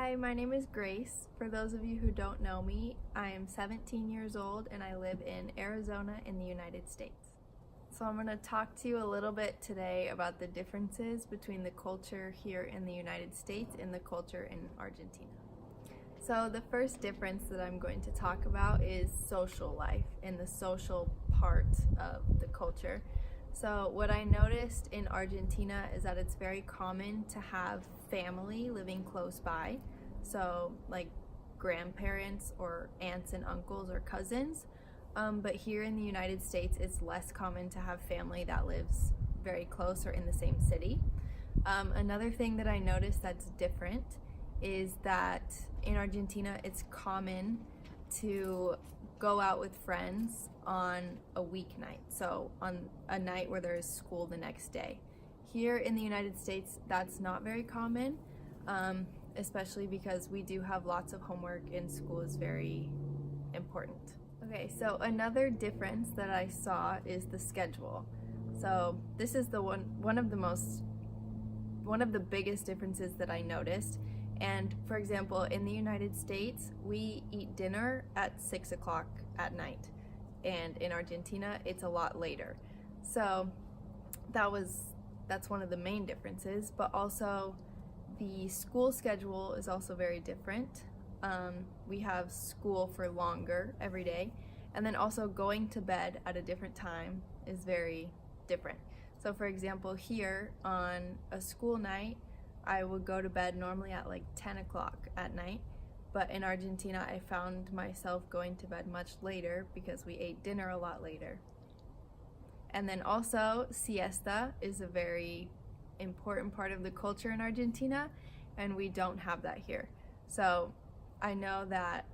Hi, my name is Grace. For those of you who don't know me, I am 17 years old and I live in Arizona in the United States. So I'm going to talk to you a little bit today about the differences between the culture here in the United States and the culture in Argentina. So the first difference that I'm going to talk about is social life and the social part of the culture. So what I noticed in Argentina is that it's very common to have family living close by. So like grandparents or aunts and uncles or cousins. But here in the United States, it's less common to have family that lives very close or in the same city. Another thing that I noticed that's different is that in Argentina, it's common to go out with friends on a weeknight, so on a night where there is school the next day. Here in the United States, that's not very common, especially because we do have lots of homework and school is very important. Okay, so another difference that I saw is the schedule. So this is the one of the biggest differences that I noticed. And for example, in the United States, we eat dinner at 6 o'clock at night. And in Argentina, it's a lot later. So that's one of the main differences, but also the school schedule is also very different. We have school for longer every day, and then also going to bed at a different time is very different. So for example, here on a school night, I would go to bed normally at like 10 o'clock at night, but in Argentina I found myself going to bed much later because we ate dinner a lot later. And then also siesta is a very important part of the culture in Argentina, and we don't have that here. So I know that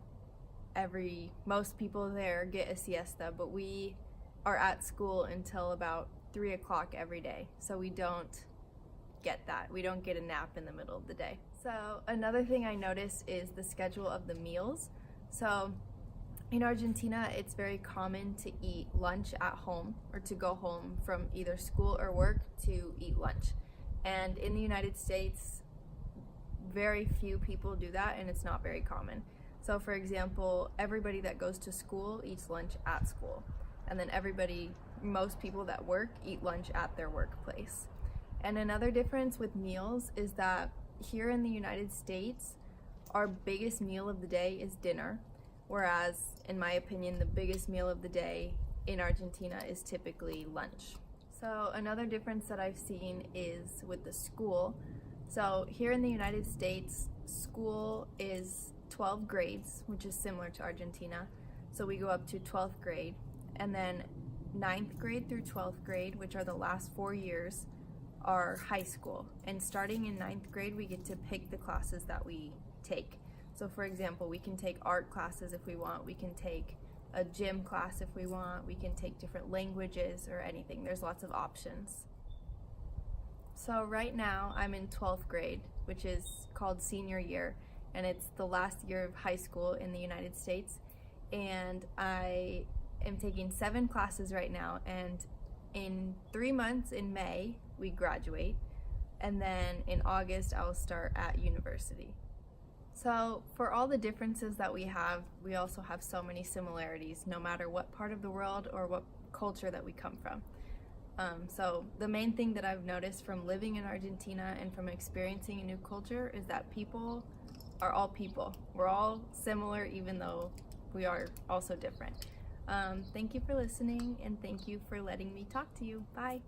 most people there get a siesta, but we are at school until about 3 o'clock every day, so we don't get that. We don't get a nap in the middle of the day. So another thing I noticed is the schedule of the meals. So in Argentina, it's very common to eat lunch at home or to go home from either school or work to eat lunch. And in the United States, very few people do that, and it's not very common. So for example, everybody that goes to school eats lunch at school. And then most people that work eat lunch at their workplace. And another difference with meals is that here in the United States, our biggest meal of the day is dinner, whereas in my opinion, the biggest meal of the day in Argentina is typically lunch. So another difference that I've seen is with the school. So here in the United States, school is 12 grades, which is similar to Argentina. So we go up to 12th grade, and then 9th grade through 12th grade, which are the last 4 years, are high school. And starting in 9th grade, we get to pick the classes that we take. So for example, we can take art classes if we want, we can take a gym class if we want, we can take different languages or anything. There's lots of options. So right now I'm in 12th grade, which is called senior year, and it's the last year of high school in the United States. And I am taking 7 classes right now, and in 3 months, in May, we graduate, and then in August I will start at university. So for all the differences that we also have so many similarities, no matter what part of the world or what culture that we come from. So the main thing that I've noticed from living in Argentina and from experiencing a new culture is that people are all people. We're all similar even though we are also different. Thank you for listening, and thank you for letting me talk to you. Bye.